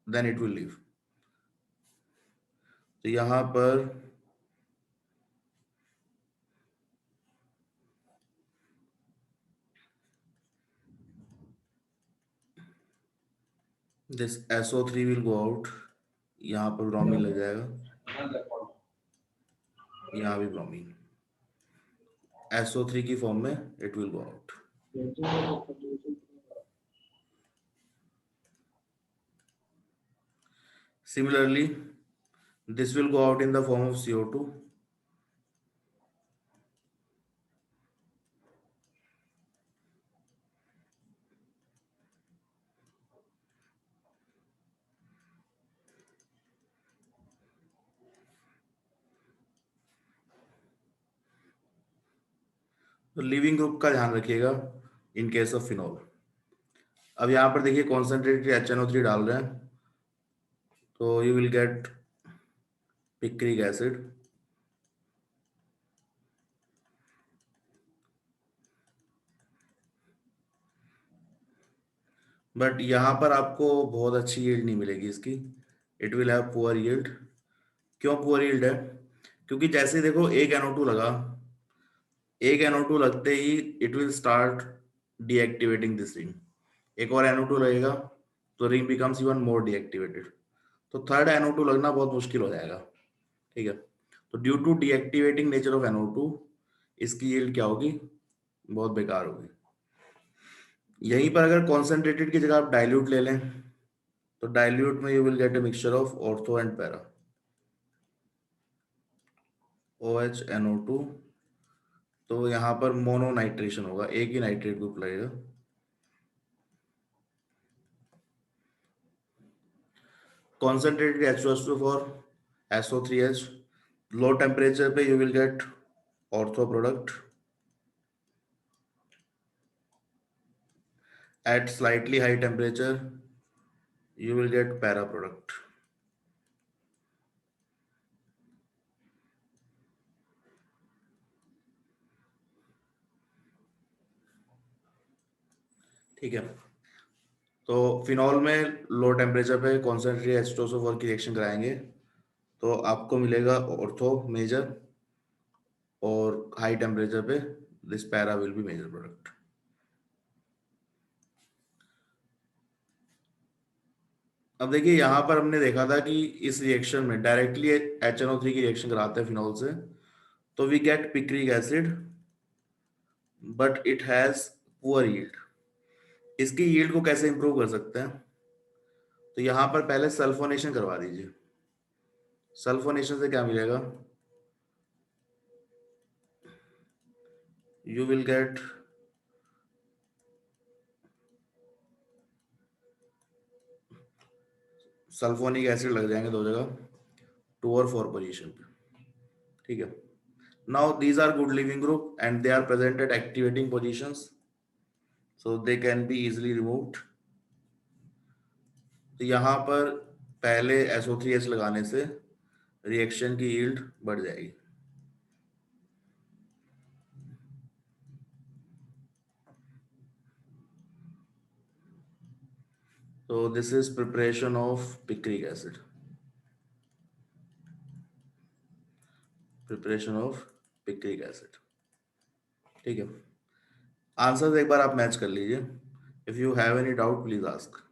then it will leave. तो यहाँ पर this SO3 will go out, यहाँ पर ब्रोमीन लग जाएगा, यहाँ भी ब्रोमीन, SO3 की फॉर्म में it will go out. Similarly, this will go out in the form of CO2. तो लिविंग ग्रुप का ध्यान रखिएगा इन केस ऑफ फिनॉल। अब यहाँ पर देखिए कॉन्सेंट्रेटेड HNO3 डाल रहे हैं, तो you will gate picric acid. But यहाँ पर आपको बहुत अच्छी यील्ड नहीं मिलेगी इसकी, it will have poor yield. क्यों पुअर यील्ड है? क्योंकि जैसे देखो एक NO2 लगा, एक NO2 लगते ही it will start deactivating this ring, एक और NO2 लगेगा तो ring becomes even more deactivated, तो थर्ड NO2 लगना बहुत मुश्किल हो जाएगा। ठीक है, तो due to deactivating nature of NO2 इसकी यील्ड क्या होगी, बहुत बेकार होगी। यहीं पर अगर कॉन्सेंट्रेटेड की जगह आप डाइल्यूट ले लें, तो डाइल्यूट में you will get a mixture of ortho and para, OH NO2, तो यहाँ पर मोनो नाइट्रेशन होगा, एक ही नाइट्रेट ग्रुप लगेगा। Concentrated H2SO for SO3H, low temperature पे you will get ortho product, at slightly high temperature you will get para product. ठीक है। तो फिनॉल में लो टेम्परेचर पे कॉन्सेंट्रेटेड H2SO4 की रिएक्शन कराएंगे तो आपको मिलेगा ऑर्थो मेजर, और हाई टेम्परेचर पे this para will be major product. अब देखिए यहाँ पर हमने देखा था कि इस रिएक्शन में डायरेक्टली HNO3 की रिएक्शन कराते हैं फिनॉल से तो we get picric acid, but it has poor yield. इसकी यील्ड को कैसे इंप्रूव कर सकते हैं? तो यहाँ पर पहले सल्फोनेशन करवा दीजिए। सल्फोनेशन से क्या मिलेगा? You will gate sulphonic acid लग जाएंगे दो जगह, 2 और 4 पोजीशन पे। ठीक है। Now these are good leaving group and they are present at activating positions, so they can be easily removed. तो यहाँ पर पहले SO3H लगाने से रिएक्शन की यील्ड बढ़ जाएगी। तो this is preparation of picric acid, preparation of picric acid. ठीक है। आंसर एक बार आप मैच कर लीजिए। If you have any doubt please ask.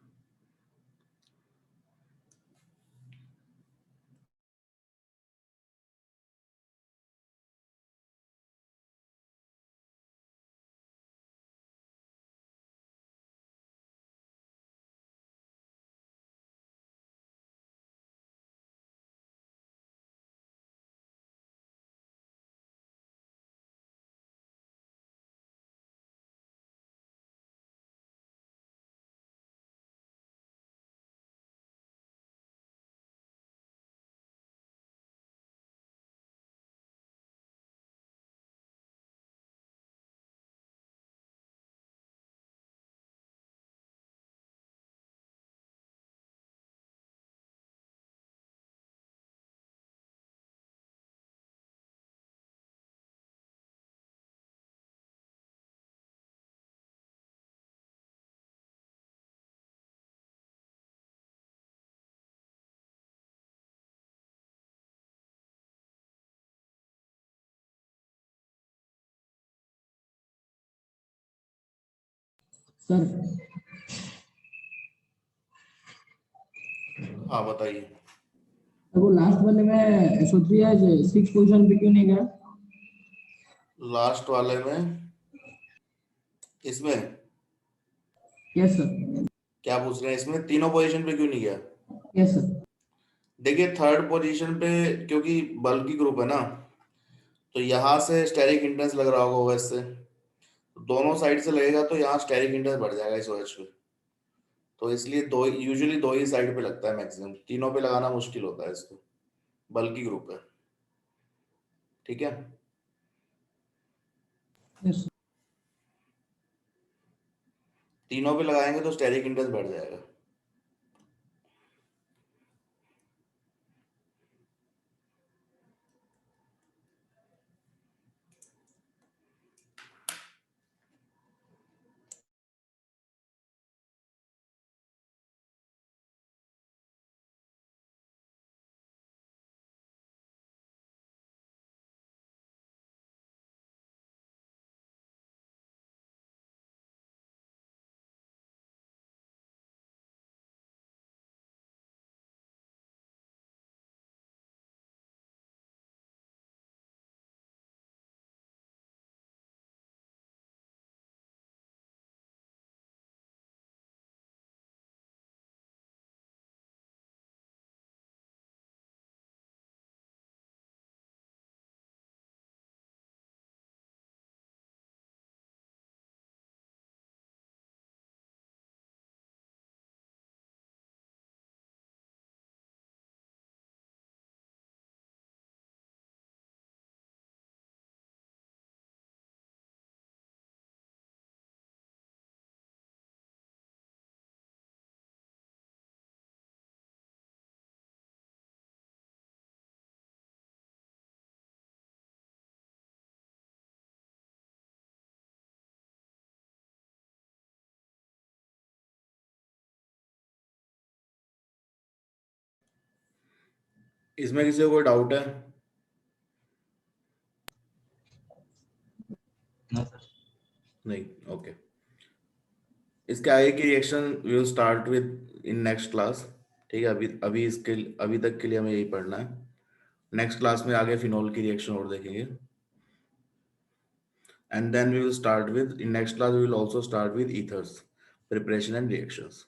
Sir हाँ बताइए। वो लास्ट वाले में SO3 है 6 पोजीशन पे क्यों नहीं गया? लास्ट वाले में इसमें यस सर। क्या पूछ रहे हैं? इसमें तीनों पोजीशन पे क्यों नहीं गया? Yes sir. देखिए थर्ड पोजीशन पे क्योंकि बल्की ग्रुप है ना, तो यहाँ से स्टेरिक इंटेंस लग रहा होगा OH से, तो दोनों साइड से लगेगा तो यहाँ स्टेरिक इंटेंस बढ़ जाएगा इस OH पे। तो इसलिए दो, यूजुअली दो ही साइड पे लगता है मैक्सिमम, तीनों पे लगाना मुश्किल होता है इसको, बल्की ग्रुप है। ठीक है। यस। तीनों पे लगाएंगे तो स्टेरिक इंडेक्स बढ़ जाएगा। इसमें किसी को कोई डाउट है? नहीं, ओके। इसके आगे की reaction we will start with in next class. ठीक है, अभी तक के लिए हमें यही पढ़ना है। नेक्स्ट क्लास में आगे फिनॉल की रिएक्शन और देखेंगे। And then we will start with, in next class we will also start with ethers, preparation and reactions.